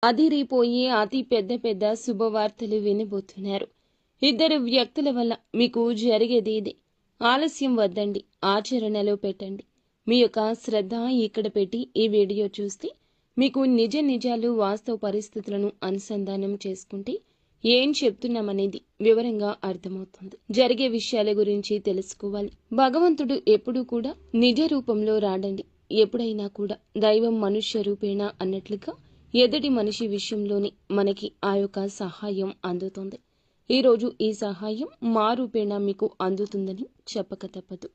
అదిరిపోయి అతి పెద్ద పెద్ద శుభవార్తలు వినబోతున్నారు. ఇద్దరు వ్యక్తుల వల్ల మీకు జరిగేది ఇదే. ఆలస్యం వద్దండి, ఆచరణలో పెట్టండి. మీ యొక్క శ్రద్ధ ఇక్కడ పెట్టి ఈ వీడియో చూస్తే మీకు నిజ నిజాలు వాస్తవ పరిస్థితులను అనుసంధానం చేసుకుంటే ఏం చెప్తున్నామనేది వివరంగా అర్థమవుతుంది. జరిగే విషయాల గురించి తెలుసుకోవాలి. భగవంతుడు ఎప్పుడూ కూడా నిజ రూపంలో రాడండి. ఎప్పుడైనా కూడా దైవం మనుష్య రూపేణ అన్నట్లుగా ఎదుటి మనిషి విషయంలోనే మనకి ఆ యొక్క సహాయం అందుతుంది. ఈరోజు ఈ సహాయం మా రూపేణ మీకు అందుతుందని చెప్పక తప్పదు.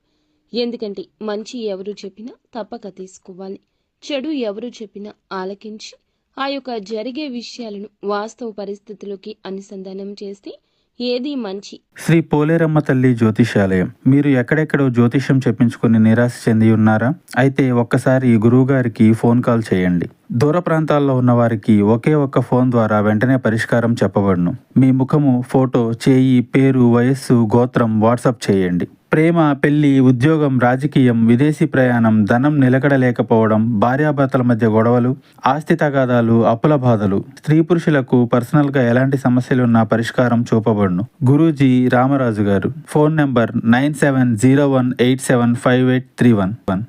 ఎందుకంటే మంచి ఎవరు చెప్పినా తప్పక తీసుకోవాలి. చెడు ఎవరు చెప్పినా ఆలకించి ఆ యొక్క జరిగే విషయాలను వాస్తవ పరిస్థితుల్లోకి అనుసంధానం చేస్తే ఏది మంచి. శ్రీ పోలేరమ్మ తల్లి జ్యోతిషాలయం. మీరు ఎక్కడెక్కడో జ్యోతిష్యం చెప్పించుకుని నిరాశ చెంది ఉన్నారా? అయితే ఒక్కసారి గురువు గారికి ఫోన్ కాల్ చేయండి. దూర ప్రాంతాల్లో ఉన్న వారికి ఒకే ఒక్క ఫోన్ ద్వారా వెంటనే పరిష్కారం చెప్పబడును. మీ ముఖము, ఫోటో, చేయి, పేరు, వయస్సు, గోత్రం వాట్సాప్ చేయండి. ప్రేమ, పెళ్లి, ఉద్యోగం, రాజకీయం, విదేశీ ప్రయాణం, ధనం నిలకడలేకపోవడం, భార్యాభర్తల మధ్య గొడవలు, ఆస్తి తగాదాలు, అప్పుల బాధలు, స్త్రీ పురుషులకు పర్సనల్గా ఎలాంటి సమస్యలున్నా పరిష్కారం చూపబడును. గురూజీ రామరాజు గారు. Phone number 9701875831.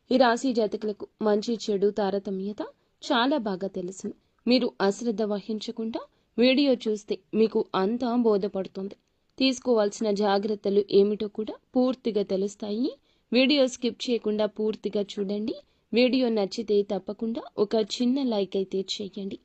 ఈ రాశి జాతకులకు మంచి చెడు తారతమ్యత చాలా బాగా తెలుసు. మీరు అశ్రద్ధ వహించకుండా వీడియో చూస్తే మీకు అంతా బోధపడుతుంది. తీసుకోవాల్సిన జాగ్రత్తలు ఏమిటో కూడా పూర్తిగా తెలుస్తాయి. వీడియో స్కిప్ చేయకుండా పూర్తిగా చూడండి. వీడియో నచ్చితే తప్పకుండా ఒక చిన్న లైక్ అయితే చేయండి.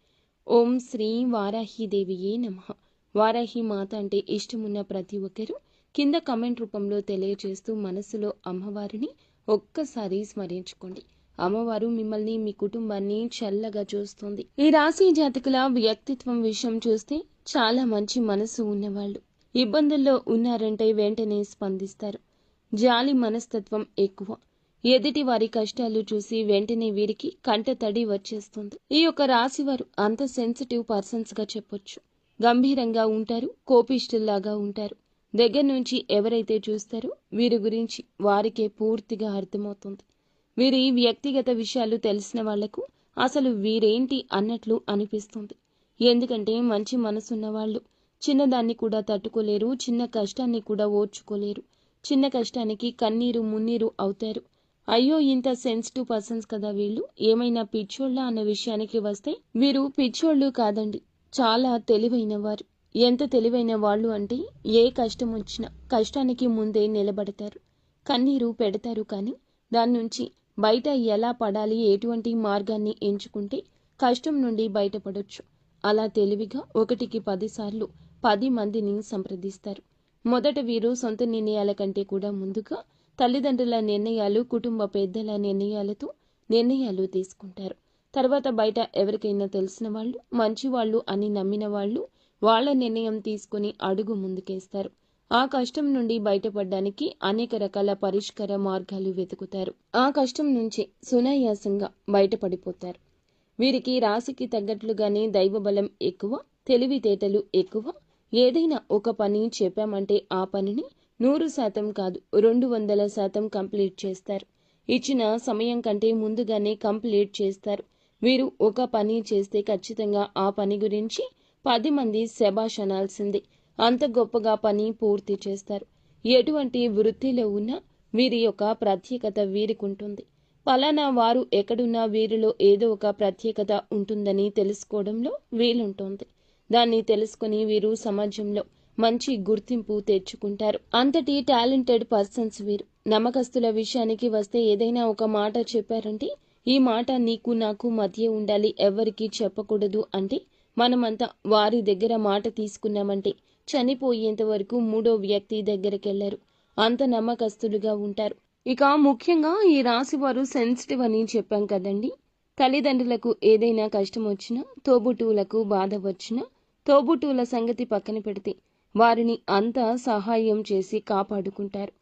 ఓం శ్రీ వారాహిదేవియే నమః. వారాహి మాత అంటే ఇష్టమున్న ప్రతి ఒక్కరూ కింద కమెంట్ రూపంలో తెలియజేస్తూ మనసులో అమ్మవారిని ఒక్కసారి స్మరించుకోండి. అమ్మవారు మిమ్మల్ని, మీ కుటుంబాన్ని చల్లగా చూస్తుంది. ఈ రాశి జాతకుల వ్యక్తిత్వం విషయం చూస్తే చాలా మంచి మనసు ఉన్నవాళ్ళు. ఇబ్బందుల్లో ఉన్నారంటే వెంటనే స్పందిస్తారు. జాలి మనస్తత్వం ఎక్కువ. ఎదుటి వారి కష్టాలు చూసి వెంటనే వీరికి కంట తడి వచ్చేస్తుంది. ఈ యొక్క రాశి వారు అంత సెన్సిటివ్ పర్సన్స్ గా చెప్పొచ్చు. గంభీరంగా ఉంటారు, కోపిష్ఠుల్లాగా ఉంటారు. దగ్గర నుంచి ఎవరైతే చూస్తారో వీరి గురించి వారికే పూర్తిగా అర్థమవుతుంది. వీరి వ్యక్తిగత విషయాలు తెలిసిన వాళ్లకు అసలు వీరేంటి అన్నట్లు అనిపిస్తుంది. ఎందుకంటే మంచి మనసున్న వాళ్ళు చిన్నదాన్ని కూడా తట్టుకోలేరు, చిన్న కష్టాన్ని కూడా ఓర్చుకోలేరు. చిన్న కష్టానికి కన్నీరు మున్నీరు అవుతారు. అయ్యో, ఇంత సెన్సిటివ్ పర్సన్స్ కదా వీళ్ళు, ఏమైనా పిచ్చోళ్ళ అన్న విషయానికి వస్తే వీరు పిచ్చోళ్ళు కాదండి, చాలా తెలివైన వారు. ఎంత తెలివైన వాళ్ళు అంటే ఏ కష్టం వచ్చినా కష్టానికి ముందే నిలబడతారు, కన్నీరు పెడతారు. కానీ దాని నుంచి బయట ఎలా పడాలి, ఎటువంటి మార్గాన్ని ఎంచుకుంటే కష్టం నుండి బయటపడొచ్చు, అలా తెలివిగా 1కి 10 సార్లు 10 మందిని సంప్రదిస్తారు. మొదట వీరు సొంత నిర్ణయాల కంటే కూడా ముందుగా తల్లిదండ్రుల నిర్ణయాలు, కుటుంబ పెద్దల నిర్ణయాలతో నిర్ణయాలు తీసుకుంటారు. తర్వాత బయట ఎవరికైనా తెలిసిన వాళ్ళు, మంచివాళ్ళు అని నమ్మిన వాళ్ళు వాళ్ళ నిర్ణయం తీసుకుని అడుగు ముందుకేస్తారు. ఆ కష్టం నుండి బయటపడడానికి అనేక రకాల పరిష్కార మార్గాలు వెతుకుతారు. ఆ కష్టం నుంచి సునాయాసంగా బయటపడిపోతారు. వీరికి రాశికి తగ్గట్లుగానే దైవబలం ఎక్కువ, తెలివితేటలు ఎక్కువ. ఏదైనా ఒక పని చెప్పామంటే ఆ పనిని 100% కాదు 200% కంప్లీట్ చేస్తారు. ఇచ్చిన సమయం కంటే ముందుగానే కంప్లీట్ చేస్తారు. వీరు ఒక పని చేస్తే ఖచ్చితంగా ఆ పని గురించి 10 మంది శభాష్ అనాల్సిందే. అంత గొప్పగా పని పూర్తి చేస్తారు. ఎటువంటి వృత్తిలో ఉన్నా వీరి యొక్క ప్రత్యేకత వీరికి ఉంటుంది. పలానా వారు ఎక్కడున్నా వీరిలో ఏదో ఒక ప్రత్యేకత ఉంటుందని తెలుసుకోవడంలో వీలుంటుంది. దాన్ని తెలుసుకుని వీరు సమాజంలో మంచి గుర్తింపు తెచ్చుకుంటారు. అంతటి టాలెంటెడ్ పర్సన్స్ వీరు. నమ్మకస్తుల విషయానికి వస్తే ఏదైనా ఒక మాట చెప్పారంటే ఈ మాట నీకు నాకు మధ్య ఉండాలి, ఎవరికి చెప్పకూడదు అంటే మనమంతా వారి దగ్గర మాట తీసుకున్నామంటే చనిపోయేంత వరకు మూడో వ్యక్తి దగ్గరికెళ్లరు. అంత నమ్మకస్తులుగా ఉంటారు. ఇక ముఖ్యంగా ఈ రాశి వారు సెన్సిటివ్ అని చెప్పాం కదండి. తల్లిదండ్రులకు ఏదైనా కష్టం వచ్చినా, తోబుట్టువులకు బాధ వచ్చినా, తోబుట్టువుల సంగతి పక్కన పెడితే వారిని అంతా సహాయం చేసి కాపాడుకుంటారు.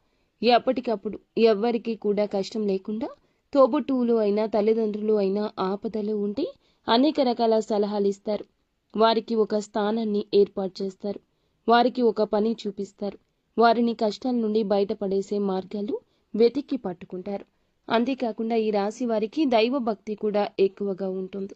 ఎప్పటికప్పుడు ఎవ్వరికి కూడా కష్టం లేకుండా తోబుట్టువులు అయినా తల్లిదండ్రులు అయినా ఆపదలు ఉంటే అనేక రకాల సలహాలు ఇస్తారు. వారికి ఒక స్థానాన్ని ఏర్పాటు చేస్తారు. వారికి ఒక పని చూపిస్తారు. వారిని కష్టాల నుండి బయటపడేసే మార్గాలు వెతికి పట్టుకుంటారు. అంతేకాకుండా ఈ రాశి వారికి దైవ భక్తి కూడా ఎక్కువగా ఉంటుంది.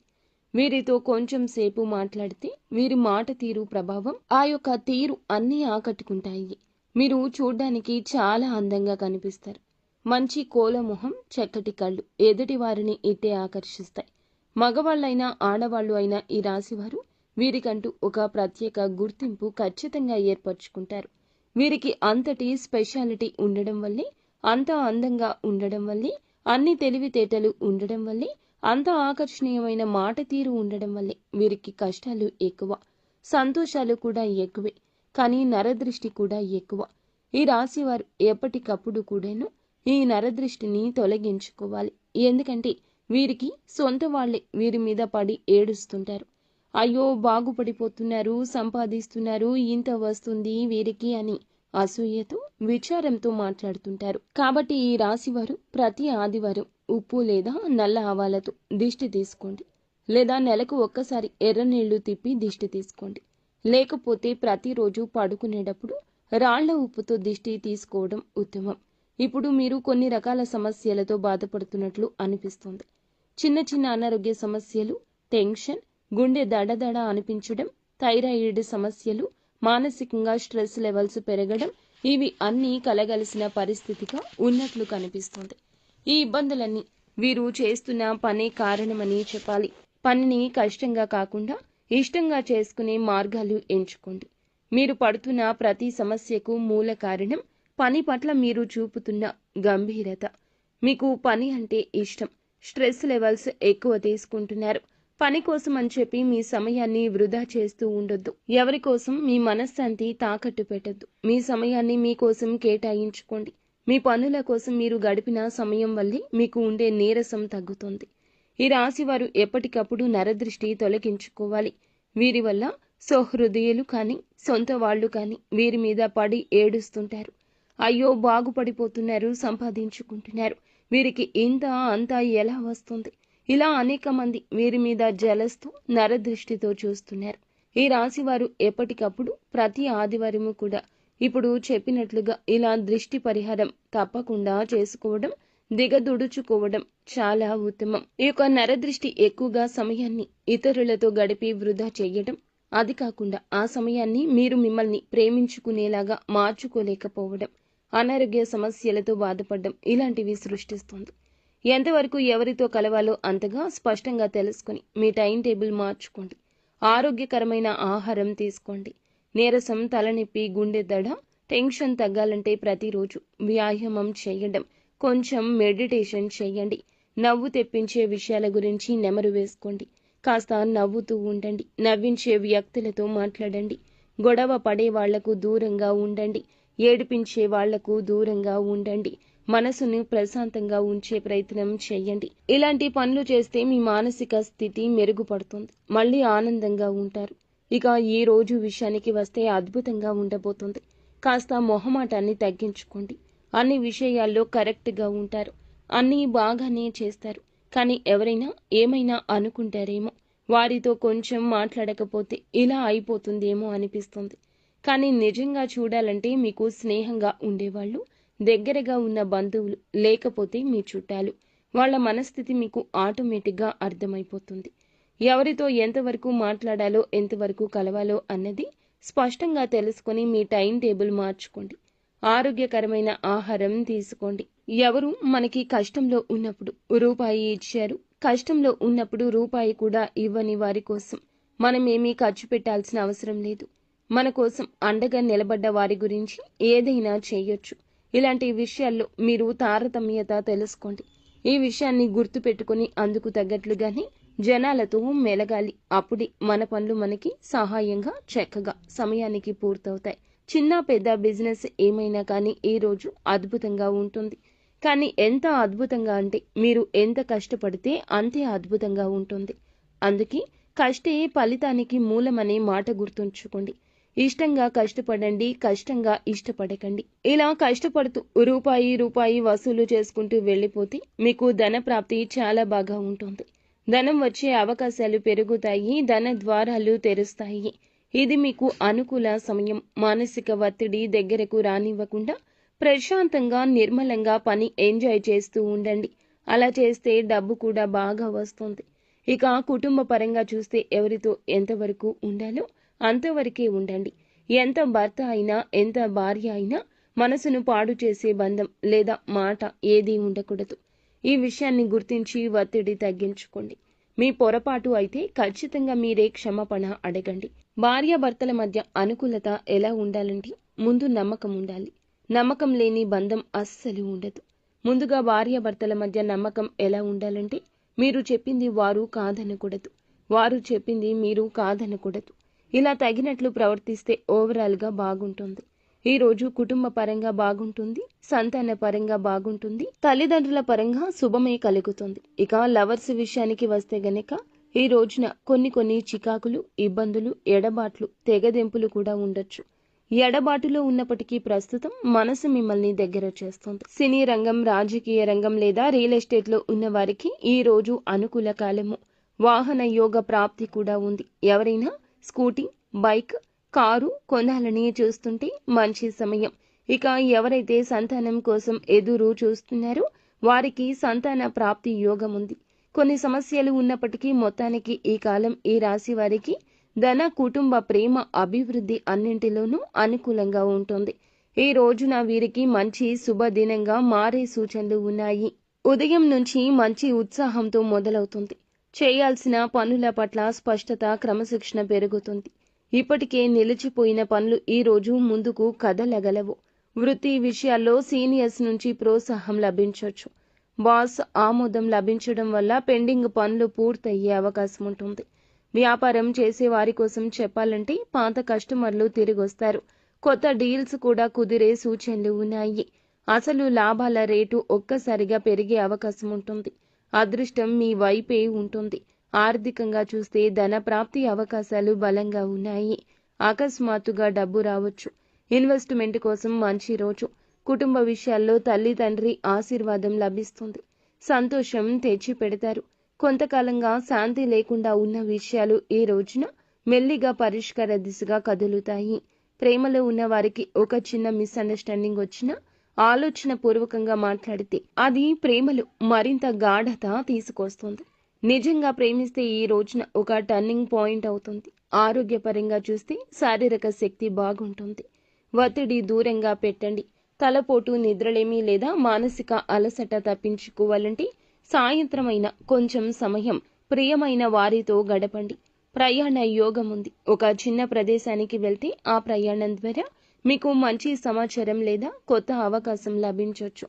వీరితో కొంచెం సేపు మాట్లాడితే వీరి మాట తీరు ప్రభావం ఆ యొక్క తీరు అన్నీ ఆకట్టుకుంటాయి. మీరు చూడ్డానికి చాలా అందంగా కనిపిస్తారు. మంచి కోలమొహం, చక్కటి కళ్ళు ఎదుటి వారిని ఇట్టే ఆకర్షిస్తాయి. మగవాళ్ళైనా ఆడవాళ్ళు అయినా ఈ రాశివారు వీరికంటూ ఒక ప్రత్యేక గుర్తింపు ఖచ్చితంగా ఏర్పరచుకుంటారు. వీరికి అంతటి స్పెషాలిటీ ఉండడం వల్లే, అంత అందంగా ఉండడం వల్లే, అన్ని తెలివితేటలు ఉండడం వల్లే, అంత ఆకర్షణీయమైన మాట తీరు ఉండడం వల్లే వీరికి కష్టాలు ఎక్కువ, సంతోషాలు కూడా ఎక్కువే. కానీ నరదృష్టి కూడా ఎక్కువ. ఈ రాశివారు ఎప్పటికప్పుడు కూడాను ఈ నరదృష్టిని తొలగించుకోవాలి. ఎందుకంటే వీరికి సొంత వాళ్లే వీరి మీద పడి ఏడుస్తుంటారు. అయ్యో బాగుపడిపోతున్నారు, సంపాదిస్తున్నారు, ఇంత వస్తుంది వీరికి అని అసూయతో, విచారంతో మాట్లాడుతుంటారు. కాబట్టి ఈ రాశివారు ప్రతి ఆదివారం ఉప్పు లేదా నల్ల ఆవాలతో దిష్టి తీసుకోండి. లేదా నెలకు ఒక్కసారి ఎర్ర నీళ్లు తిప్పి దిష్టి తీసుకోండి. లేకపోతే ప్రతిరోజు పడుకునేటప్పుడు రాళ్ల ఉప్పుతో దిష్టి తీసుకోవడం ఉత్తమం. ఇప్పుడు మీరు కొన్ని రకాల సమస్యలతో బాధపడుతున్నట్లు అనిపిస్తుంది. చిన్న చిన్న అనారోగ్య సమస్యలు, టెన్షన్, గుండె దడదడ అనిపించడం, థైరాయిడ్ సమస్యలు, మానసికంగా స్ట్రెస్ లెవెల్స్ పెరగడం, ఇవి అన్నీ కలగలిసిన పరిస్థితిగా ఉన్నట్లు కనిపిస్తుంది. ఈ ఇబ్బందులన్నీ వీరు చేస్తున్న పనే కారణమని చెప్పాలి. పనిని కష్టంగా కాకుండా ఇష్టంగా చేసుకునే మార్గాలు ఎంచుకోండి. మీరు పడుతున్న ప్రతి సమస్యకు మూల కారణం పని పట్ల మీరు చూపుతున్న గంభీరత. మీకు పని అంటే ఇష్టం. స్ట్రెస్ లెవెల్స్ ఎక్కువ తీసుకుంటున్నారు. పని కోసం అని చెప్పి మీ సమయాన్ని వృధా చేస్తూ ఉండొద్దు. ఎవరి కోసం మీ మనశ్శాంతి తాకట్టు పెట్టద్దు. మీ సమయాన్ని మీకోసం కేటాయించుకోండి. మీ పనుల కోసం మీరు గడిపిన సమయం వల్లే మీకు ఉండే నీరసం తగ్గుతుంది. ఈ రాశివారు ఎప్పటికప్పుడు నరదృష్టి తొలగించుకోవాలి. వీరి వల్ల సహృదయులు కానీ, సొంత వాళ్ళు కానీ వీరి మీద పడి ఏడుస్తుంటారు. అయ్యో బాగుపడిపోతున్నారు, సంపాదించుకుంటున్నారు, వీరికి ఇంత అంతా ఎలా వస్తుంది, ఇలా అనేక మంది వీరి మీద జలస్తో, నరదృష్టితో చూస్తున్నారు. ఈ రాశివారు ఎప్పటికప్పుడు ప్రతి ఆదివారము కూడా ఇప్పుడు చెప్పినట్లుగా ఇలా దృష్టి పరిహారం తప్పకుండా చేసుకోవడం, దిగదుడుచుకోవడం చాలా ఉత్తమం. ఈ యొక్క నరదృష్టి ఎక్కువగా సమయాన్ని ఇతరులతో గడిపి వృధా చేయడం, అది కాకుండా ఆ సమయాన్ని మీరు మిమ్మల్ని ప్రేమించుకునేలాగా మార్చుకోలేకపోవడం, అనారోగ్య సమస్యలతో బాధపడడం ఇలాంటివి సృష్టిస్తుంది. ఎంతవరకు ఎవరితో కలవాలో అంతగా స్పష్టంగా తెలుసుకుని మీ టైం టేబుల్ మార్చుకోండి. ఆరోగ్యకరమైన ఆహారం తీసుకోండి. నీరసం, తలనొప్పి, గుండె దడ, టెన్షన్ తగ్గాలంటే ప్రతిరోజు వ్యాయామం చేయడం, కొంచెం మెడిటేషన్ చేయండి. నవ్వు తెప్పించే విషయాల గురించి నెమరు వేసుకోండి. కాస్త నవ్వుతూ ఉండండి. నవ్వించే వ్యక్తులతో మాట్లాడండి. గొడవ పడే వాళ్లకు దూరంగా ఉండండి. ఏడిపించే వాళ్లకు దూరంగా ఉండండి. మనసును ప్రశాంతంగా ఉంచే ప్రయత్నం చేయండి. ఇలాంటి పనులు చేస్తే మీ మానసిక స్థితి మెరుగుపడుతుంది. మళ్ళీ ఆనందంగా ఉంటారు. ఇక ఈ రోజు విషయానికి వస్తే అద్భుతంగా ఉండబోతుంది. కాస్త మొహమాటాన్ని తగ్గించుకోండి. అన్ని విషయాల్లో కరెక్ట్గా ఉంటారు. అన్నీ బాగానే చేస్తారు. కానీ ఎవరైనా ఏమైనా అనుకుంటారేమో, వారితో కొంచెం మాట్లాడకపోతే ఇలా అయిపోతుందేమో అనిపిస్తుంది. కానీ నిజంగా చూడాలంటే మీకు స్నేహంగా ఉండేవాళ్ళు, దగ్గరగా ఉన్న బంధువులు, లేకపోతే మీ చుట్టాలు, వాళ్ళ మనస్థితి మీకు ఆటోమేటిక్గా అర్థమైపోతుంది. ఎవరితో ఎంతవరకు మాట్లాడాలో, ఎంతవరకు కలవాలో అన్నది స్పష్టంగా తెలుసుకొని మీ టైం టేబుల్ మార్చుకోండి. ఆరోగ్యకరమైన ఆహారం తీసుకోండి. ఎవరు మనకి కష్టంలో ఉన్నప్పుడు రూపాయి ఇచ్చారు, కష్టంలో ఉన్నప్పుడు రూపాయి కూడా ఇవ్వని వారి కోసం మనమేమీ ఖర్చు పెట్టాల్సిన అవసరం లేదు. మన కోసం అండగా నిలబడ్డ వారి గురించి ఏదైనా చేయొచ్చు. ఇలాంటి విషయాల్లో మీరు తారతమ్యత తెలుసుకోండి. ఈ విషయాన్ని గుర్తుపెట్టుకుని అందుకు తగ్గట్లుగానే జనాలతో మెలగాలి. అప్పుడే మన పనులు మనకి సహాయంగా, చక్కగా సమయానికి పూర్తవుతాయి. చిన్న పెద్ద బిజినెస్ ఏమైనా కానీ ఈ రోజు అద్భుతంగా ఉంటుంది. కానీ ఎంత అద్భుతంగా అంటే మీరు ఎంత కష్టపడితే అంతే అద్భుతంగా ఉంటుంది. అందుకే కష్టే ఫలితానికి మూలమనే మాట గుర్తుంచుకోండి. ఇష్టంగా కష్టపడండి, కష్టంగా ఇష్టపడకండి. ఇలా కష్టపడుతూ రూపాయి వసూలు చేసుకుంటూ వెళ్ళిపోతే మీకు ధన ప్రాప్తి చాలా బాగా ఉంటుంది. ధనం వచ్చే అవకాశాలు పెరుగుతాయి. ధన ద్వారాలు తెరుస్తాయి. ఇది మీకు అనుకూల సమయం. మానసిక ఒత్తిడి దగ్గరకు రానివ్వకుండా ప్రశాంతంగా, నిర్మలంగా పని ఎంజాయ్ చేస్తూ ఉండండి. అలా చేస్తే డబ్బు కూడా బాగా వస్తుంది. ఇక కుటుంబ పరంగా చూస్తే ఎవరితో ఎంతవరకు ఉండాలో అంతవరకే ఉండండి. ఎంత భర్త అయినా ఎంత భార్య అయినా మనసును పాడు చేసే బంధం లేదా మాట ఏదీ ఉండకూడదు. ఈ విషయాన్ని గుర్తించి ఒత్తిడి తగ్గించుకోండి. మీ పొరపాటు అయితే ఖచ్చితంగా మీరే క్షమాపణ అడగండి. భార్యాభర్తల మధ్య అనుకూలత ఎలా ఉండాలంటే ముందు నమ్మకం ఉండాలి. నమ్మకం లేని బంధం అస్సలు ఉండదు. ముందుగా భార్యాభర్తల మధ్య నమ్మకం ఎలా ఉండాలంటే మీరు చెప్పింది వారు కాదనకూడదు, వారు చెప్పింది మీరు కాదనకూడదు. ఇలా తగినట్లు ప్రవర్తిస్తే ఓవరాల్గా బాగుంటుంది. ఈ రోజు కుటుంబ పరంగా బాగుంటుంది, సంతాన పరంగా బాగుంటుంది, తల్లిదండ్రుల పరంగా శుభమే కలుగుతుంది. ఇక లవర్స్ విషయానికి వస్తే గనక ఈ రోజున కొన్ని చికాకులు, ఇబ్బందులు, ఎడబాట్లు, తెగదెంపులు కూడా ఉండొచ్చు. ఎడబాటులో ఉన్నప్పటికీ ప్రస్తుతం మనసు మిమ్మల్ని దగ్గర చేస్తుంది. సినీ రంగం, రాజకీయ రంగం లేదా రియల్ ఎస్టేట్ లో ఉన్న వారికి ఈ రోజు అనుకూల కాలము. వాహన యోగ ప్రాప్తి కూడా ఉంది. ఎవరైనా స్కూటీ, బైక్, కారు కొనాలని చూస్తుంటే మంచి సమయం. ఇక ఎవరైతే సంతానం కోసం ఎదురు చూస్తున్నారో వారికి సంతాన ప్రాప్తి యోగం ఉంది. కొన్ని సమస్యలు ఉన్నప్పటికీ మొత్తానికి ఈ కాలం ఈ రాశి వారికి ధన, కుటుంబ, ప్రేమ, అభివృద్ధి అన్నింటిలోనూ అనుకూలంగా ఉంటుంది. ఈ రోజున వీరికి మంచి శుభదినంగా మారే సూచనలు ఉన్నాయి. ఉదయం నుంచి మంచి ఉత్సాహంతో మొదలవుతుంది. చేయాల్సిన పనుల పట్ల స్పష్టత, క్రమశిక్షణ పెరుగుతుంది. ఇప్పటికే నిలిచిపోయిన పనులు ఈ రోజు ముందుకు కదలగలవు. వృత్తి విషయాల్లో సీనియర్స్ నుంచి ప్రోత్సాహం లభించవచ్చు. బాస్ ఆమోదం లభించడం వల్ల పెండింగ్ పనులు పూర్తయ్యే అవకాశం ఉంటుంది. వ్యాపారం చేసే వారి కోసం చెప్పాలంటే పాత కస్టమర్లు తిరిగొస్తారు. కొత్త డీల్స్ కూడా కుదిరే సూచనలు ఉన్నాయి. అసలు లాభాల రేటు ఒక్కసారిగా పెరిగే అవకాశం ఉంటుంది. అదృష్టం మీ వైపే ఉంటుంది. ఆర్థికంగా చూస్తే ధన ప్రాప్తి అవకాశాలు బలంగా ఉన్నాయి. అకస్మాత్తుగా డబ్బు రావచ్చు. ఇన్వెస్ట్మెంట్ కోసం మంచి రోజు. కుటుంబ విషయాల్లో తల్లి, తండ్రి ఆశీర్వాదం లభిస్తుంది. సంతోషం తెచ్చి పెడతారు. కొంతకాలంగా శాంతి లేకుండా ఉన్న విషయాలు ఈ రోజున మెల్లిగా పరిష్కార దిశగా కదులుతాయి. ప్రేమలో ఉన్న వారికి ఒక చిన్న మిస్అండర్స్టాండింగ్ వచ్చినా ఆలోచన పూర్వకంగా మాట్లాడితే అది ప్రేమలో మరింత గాఢత తీసుకొస్తుంది. నిజంగా ప్రేమిస్తే ఈ రోజున ఒక టర్నింగ్ పాయింట్ అవుతుంది. ఆరోగ్యపరంగా చూస్తే శారీరక శక్తి బాగుంటుంది. ఒత్తిడి దూరంగా పెట్టండి. తలపోటు, నిద్రలేమి లేదా మానసిక అలసట తప్పించుకోవాలంటే సాయంత్రం అయినా కొంచెం సమయం ప్రియమైన వారితో గడపండి. ప్రయాణ యోగం ఉంది. ఒక చిన్న ప్రదేశానికి వెళ్తే ఆ ప్రయాణం ద్వారా మీకు మంచి సమాచారం లేదా కొత్త అవకాశం లభించవచ్చు.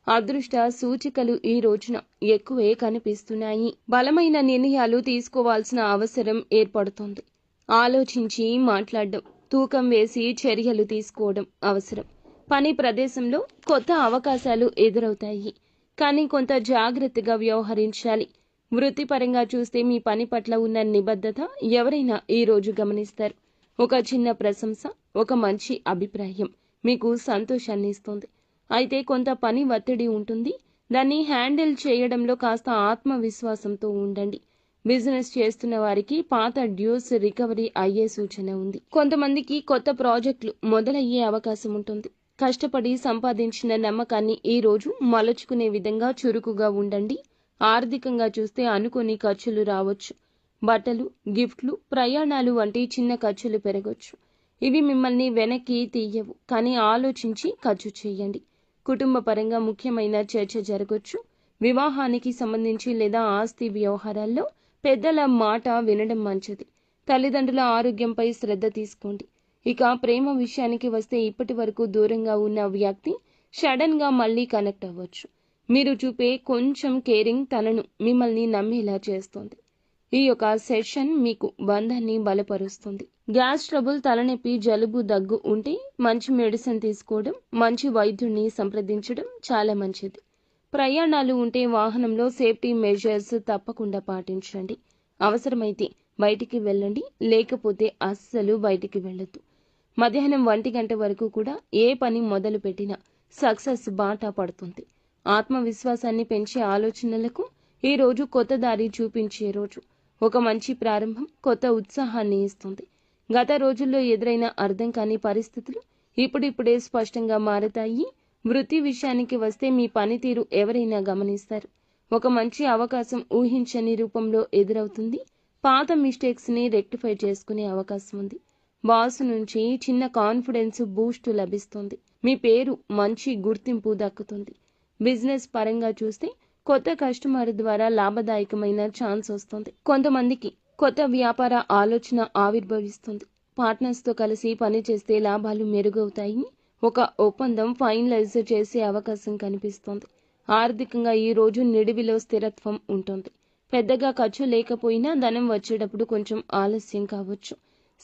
అదృష్ట సూచికలు ఈ రోజున ఎక్కువే కనిపిస్తున్నాయి. బలమైన నిర్ణయాలు తీసుకోవాల్సిన అవసరం ఏర్పడుతుంది. ఆలోచించి మాట్లాడడం, తూకం వేసి చర్యలు తీసుకోవడం అవసరం. పని ప్రదేశంలో కొత్త అవకాశాలు ఎదురవుతాయి, కానీ కొంత జాగ్రత్తగా వ్యవహరించాలి. వృత్తిపరంగా చూస్తే మీ పని పట్ల ఉన్న నిబద్ధత ఎవరైనా ఈ రోజు గమనిస్తారు. ఒక చిన్న ప్రశంస, ఒక మంచి అభిప్రాయం మీకు సంతోషాన్ని ఇస్తుంది. అయితే కొంత పని ఒత్తిడి ఉంటుంది. దాన్ని హ్యాండిల్ చేయడంలో కాస్త ఆత్మవిశ్వాసంతో ఉండండి. బిజినెస్ చేస్తున్న వారికి పాత డ్యూస్ రికవరీ అయ్యే సూచన ఉంది. కొంతమందికి కొత్త ప్రాజెక్టులు మొదలయ్యే అవకాశం ఉంటుంది. కష్టపడి సంపాదించిన నమ్మకాన్ని ఈ రోజు మలుచుకునే విధంగా చురుకుగా ఉండండి. ఆర్థికంగా చూస్తే అనుకోని ఖర్చులు రావచ్చు. బట్టలు, గిఫ్ట్లు, ప్రయాణాలు వంటి చిన్న ఖర్చులు పెరగవచ్చు. ఇవి మిమ్మల్ని వెనక్కి తీయవు, కానీ ఆలోచించి ఖర్చు చేయండి. కుటుంబ పరంగా ముఖ్యమైన చర్చ జరగవచ్చు. వివాహానికి సంబంధించి లేదా ఆస్తి వ్యవహారాల్లో పెద్దల మాట వినడం మంచిది. తల్లిదండ్రుల ఆరోగ్యంపై శ్రద్ధ తీసుకోండి. ఇక ప్రేమ విషయానికి వస్తే ఇప్పటి వరకు దూరంగా ఉన్న వ్యక్తి సడన్ గా మళ్ళీ కనెక్ట్ అవ్వచ్చు. మీరు చూపే కొంచెం కేరింగ్ తనను మిమ్మల్ని నమ్మేలా చేస్తుంది. ఈ యొక్క సెషన్ మీకు బంధాన్ని బలపరుస్తుంది. గ్యాస్ ట్రబుల్, తలనొప్పి, జలుబు, దగ్గు ఉంటే మంచి మెడిసిన్ తీసుకోవడం, మంచి వైద్యుడిని సంప్రదించడం చాలా మంచిది. ప్రయాణాలు ఉంటే వాహనంలో సేఫ్టీ మెజర్స్ తప్పకుండా పాటించండి. అవసరమైతే బయటికి వెళ్ళండి, లేకపోతే అస్సలు బయటికి వెళ్ళొద్దు. మధ్యాహ్నం 1 గంట వరకు కూడా ఏ పని మొదలు పెట్టినా సక్సెస్ బాట పడుతుంది. ఆత్మవిశ్వాసాన్ని పెంచే ఆలోచనలకు ఈ రోజు కొత్త దారి చూపించే రోజు. ఒక మంచి ప్రారంభం కొత్త ఉత్సాహాన్ని ఇస్తుంది. గత రోజుల్లో ఎదురైన అర్థం కాని పరిస్థితులు ఇప్పుడిప్పుడే స్పష్టంగా మారతాయి. వృత్తి విషయానికి వస్తే మీ పనితీరు ఎవరైనా గమనిస్తారు. ఒక మంచి అవకాశం ఊహించని రూపంలో ఎదురవుతుంది. పాత మిస్టేక్స్ని రెక్టిఫై చేసుకునే అవకాశం ఉంది. బాస్ నుంచి చిన్న కాన్ఫిడెన్స్ బూస్ట్ లభిస్తుంది. మీ పేరు మంచి గుర్తింపు దక్కుతుంది. బిజినెస్ పరంగా చూస్తే కొత్త కస్టమర్ ద్వారా లాభదాయకమైన ఛాన్స్ వస్తుంది. కొంతమందికి కొత్త వ్యాపార ఆలోచన ఆవిర్భవిస్తుంది. పార్ట్నర్స్తో కలిసి పనిచేస్తే లాభాలు మెరుగవుతాయి. ఒక ఒప్పందం ఫైనలైజ్ చేసే అవకాశం కనిపిస్తోంది. ఆర్థికంగా ఈ రోజు నిడివిలో స్థిరత్వం ఉంటుంది. పెద్దగా ఖర్చు లేకపోయినా ధనం వచ్చేటప్పుడు కొంచెం ఆలస్యం కావచ్చు.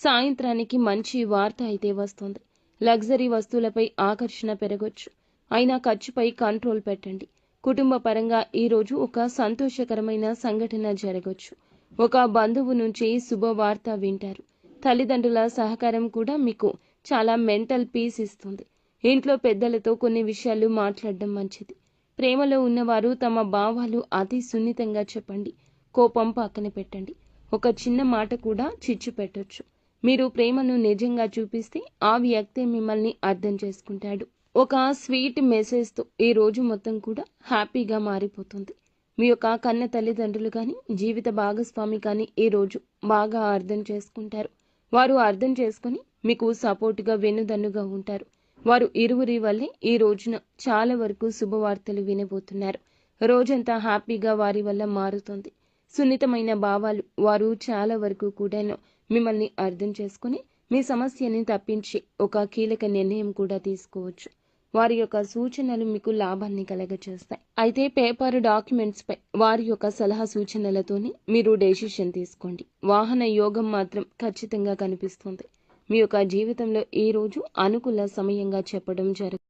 సాయంత్రానికి మంచి వార్త అయితే వస్తుంది. లగ్జరీ వస్తువులపై ఆకర్షణ పెరగొచ్చు. అయినా ఖర్చుపై కంట్రోల్ పెట్టండి. కుటుంబ పరంగా ఈరోజు ఒక సంతోషకరమైన సంఘటన జరగవచ్చు. ఒక బంధువు నుంచి శుభవార్త వింటారు. తల్లిదండ్రుల సహకారం కూడా మీకు చాలా మెంటల్ పీస్ ఇస్తుంది. ఇంట్లో పెద్దలతో కొన్ని విషయాలు మాట్లాడడం మంచిది. ప్రేమలో ఉన్నవారు తమ భావాలు అతి సున్నితంగా చెప్పండి. కోపం పక్కన పెట్టండి. ఒక చిన్న మాట కూడా చిచ్చు పెట్టొచ్చు. మీరు ప్రేమను నిజంగా చూపిస్తే ఆ వ్యక్తే మిమ్మల్ని అర్థం చేసుకుంటాడు. ఒక స్వీట్ మెసేజ్తో ఈ రోజు మొత్తం కూడా హ్యాపీగా మారిపోతుంది. మీ యొక్క కన్న తల్లిదండ్రులు కానీ జీవిత భాగస్వామి కానీ ఈ రోజు బాగా అర్థం చేసుకుంటారు. వారు అర్థం చేసుకుని మీకు సపోర్టుగా వెన్నుదన్నుగా ఉంటారు. వారు ఇరువురి వల్లే ఈ రోజున చాలా వరకు శుభవార్తలు వినబోతున్నారు. రోజంతా హ్యాపీగా వారి వల్ల మారుతుంది. సున్నితమైన భావాలు వారు చాలా వరకు కూడా మిమ్మల్ని అర్థం చేసుకుని మీ సమస్యని తప్పించి ఒక కీలక నిర్ణయం కూడా తీసుకోవచ్చు. వారి యొక్క సూచనలు మీకు లాభాన్ని కలగచేస్తాయి. అయితే పేపర్ డాక్యుమెంట్స్ పై వారి యొక్క సలహా సూచనలతోనే మీరు డెసిషన్ తీసుకోండి. వాహన యోగం మాత్రం ఖచ్చితంగా కనిపిస్తుంది. మీ యొక్క జీవితంలో ఈ రోజు అనుకూల సమయంగా చెప్పడం జరుగుతుంది.